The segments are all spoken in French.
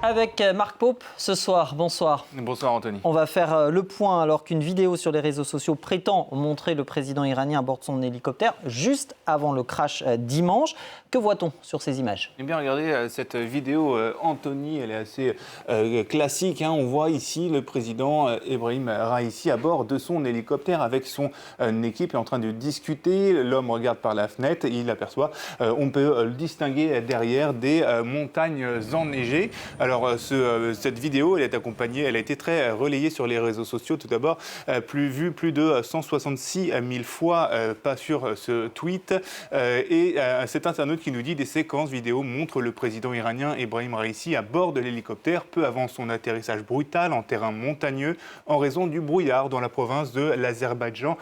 Avec Marc Paupe ce soir. Bonsoir. Bonsoir Anthony. On va faire le point alors qu'une vidéo sur les réseaux sociaux prétend montrer le président iranien à bord de son hélicoptère juste avant le crash dimanche. Que voit-on sur ces images ? Eh bien, regardez cette vidéo, Anthony, elle est assez classique. On voit ici le président Ebrahim Raïssi à bord de son hélicoptère avec son équipe est en train de discuter. L'homme regarde par la fenêtre et il aperçoit, on peut le distinguer derrière des montagnes enneigées. Alors, cette vidéo, elle est accompagnée, elle a été très relayée sur les réseaux sociaux. Tout d'abord, plus de 166 000 fois, pas sur ce tweet. Cet internaute qui nous dit des séquences vidéo montrent le président iranien Ebrahim Raïssi à bord de l'hélicoptère peu avant son atterrissage brutal en terrain montagneux en raison du brouillard dans la province de l'Azerbaïdjan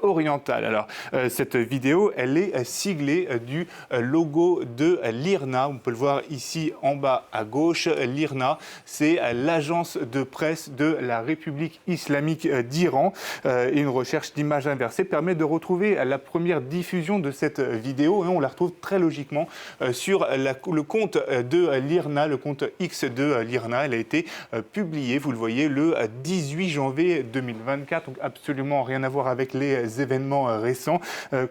oriental. Alors, cette vidéo, elle est siglée du logo de l'IRNA. On peut le voir ici en bas à gauche. L'IRNA, c'est l'agence de presse de la République islamique d'Iran. Et une recherche d'image inversée permet de retrouver la première diffusion de cette vidéo. Et on la retrouve très logiquement sur le compte de l'IRNA, le compte X de l'IRNA. Elle a été publiée, vous le voyez, le 18 janvier 2024. Donc absolument rien à voir avec les événements récents.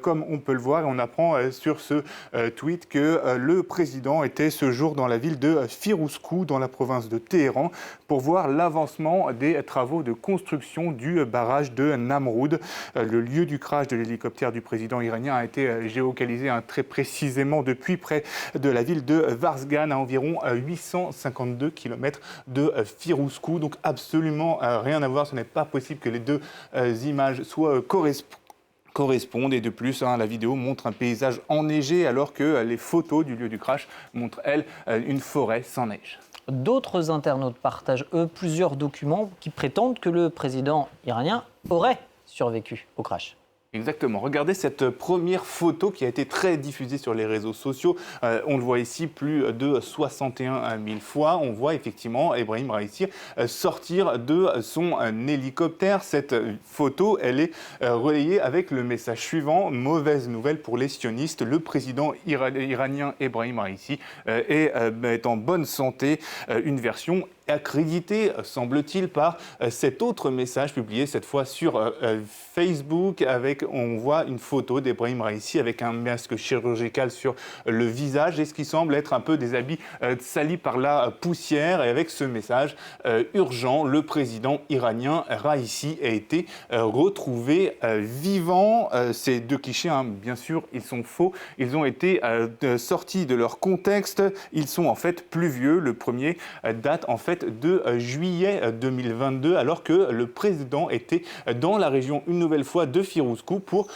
Comme on peut le voir, on apprend sur ce tweet que le président était ce jour dans la ville de Firouzkou, dans la province de Téhéran, pour voir l'avancement des travaux de construction du barrage de Namroud. Le lieu du crash de l'hélicoptère du président iranien a été géolocalisé très précisément depuis près de la ville de Varzgan, à environ 852 km de Firouzkou. Donc absolument rien à voir, ce n'est pas possible que les deux images soient correspondent. Et de plus, la vidéo montre un paysage enneigé alors que les photos du lieu du crash montrent, elles, une forêt sans neige. D'autres internautes partagent, eux, plusieurs documents qui prétendent que le président iranien aurait survécu au crash. Exactement. Regardez cette première photo qui a été très diffusée sur les réseaux sociaux. On le voit ici plus de 61 000 fois. On voit effectivement Ebrahim Raïssi sortir de son hélicoptère. Cette photo, elle est relayée avec le message suivant. Mauvaise nouvelle pour les sionistes. Le président iranien Ebrahim Raïssi est en bonne santé. Une version accrédité, semble-t-il, par cet autre message publié cette fois sur Facebook. On voit une photo d'Ebrahim Raïssi avec un masque chirurgical sur le visage et ce qui semble être un peu des habits salis par la poussière. Et avec ce message urgent, le président iranien Raïssi a été retrouvé vivant. Ces deux clichés, bien sûr, ils sont faux. Ils ont été sortis de leur contexte. Ils sont en fait plus vieux. Le premier date en fait de juillet 2022, alors que le président était dans la région une nouvelle fois de Firouzkou pour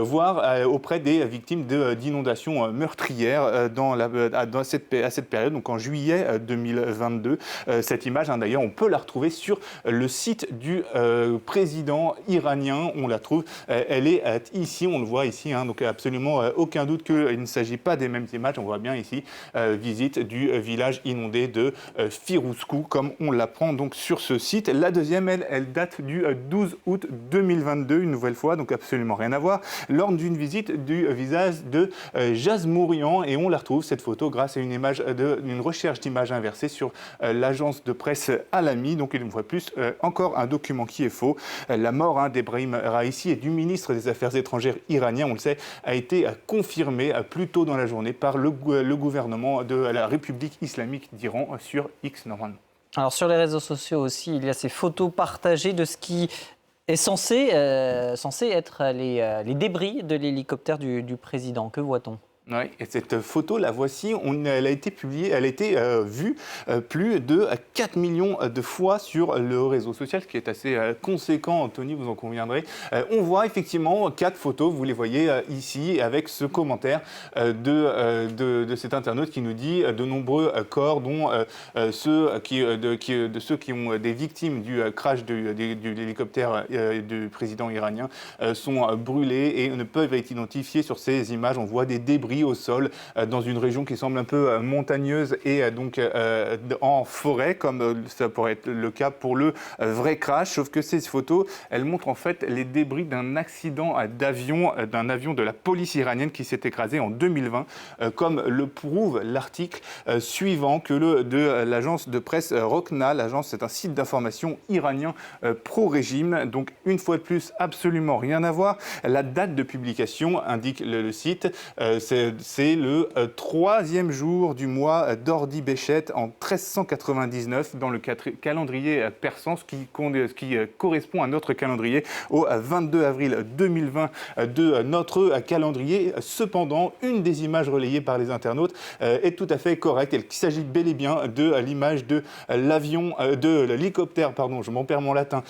voir auprès des victimes d'inondations meurtrières à cette période, donc en juillet 2022. Cette image, d'ailleurs, on peut la retrouver sur le site du président iranien. On la trouve, elle est ici, on le voit ici, donc absolument aucun doute qu'il ne s'agit pas des mêmes images. On voit bien ici, visite du village inondé de Firouzkou, comme on l'apprend donc sur ce site. La deuxième, elle date du 12 août 2022, une nouvelle fois, donc absolument rien à voir, lors d'une visite du visage de Jazmourian, et on la retrouve, cette photo, grâce à une recherche d'images inversée sur l'agence de presse Alami. Donc une fois plus, encore un document qui est faux. La mort d'Ebrahim Raïssi et du ministre des Affaires étrangères iranien, on le sait, a été confirmée plus tôt dans la journée par le gouvernement de la République islamique d'Iran sur X normalement. Alors sur les réseaux sociaux aussi, il y a ces photos partagées de ce qui est censé être les débris de l'hélicoptère du président. Que voit-on ? Oui, et cette photo, la voici, elle a été publiée, elle a été vue plus de 4 millions de fois sur le réseau social, ce qui est assez conséquent, Anthony, vous en conviendrez. On voit effectivement 4 photos, vous les voyez ici, avec ce commentaire de cet internaute qui nous dit de nombreux corps, dont ceux qui ont des victimes du crash de l'hélicoptère du président iranien, sont brûlés et ne peuvent être identifiés sur ces images. On voit des débris débris au sol dans une région qui semble un peu montagneuse et donc en forêt, comme ça pourrait être le cas pour le vrai crash. Sauf que ces photos, elles montrent en fait les débris d'un accident d'avion, d'un avion de la police iranienne qui s'est écrasé en 2020, comme le prouve l'article suivant de l'agence de presse Rokna. L'agence, c'est un site d'information iranien pro-régime. Donc, une fois de plus, absolument rien à voir. La date de publication indique le site. C'est le 3e jour du mois d'Ordi Béchet en 1399 dans le calendrier persan, ce qui correspond à notre calendrier au 22 avril 2020 de notre calendrier. Cependant, une des images relayées par les internautes est tout à fait correcte. Il s'agit bel et bien de l'image de l'hélicoptère, pardon, je m'en perds mon latin,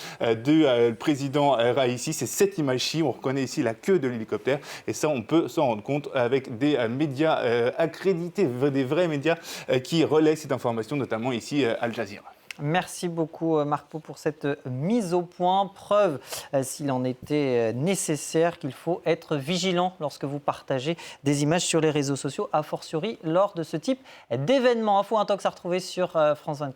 du président Raïssi. C'est cette image-ci, on reconnaît ici la queue de l'hélicoptère et ça on peut s'en rendre compte avec des médias accrédités, des vrais médias qui relaient cette information, notamment ici Al Jazeera. Merci beaucoup Marc Pau pour cette mise au point. Preuve, s'il en était nécessaire, qu'il faut être vigilant lorsque vous partagez des images sur les réseaux sociaux, a fortiori lors de ce type d'événements. Info Intox à retrouver sur France 24.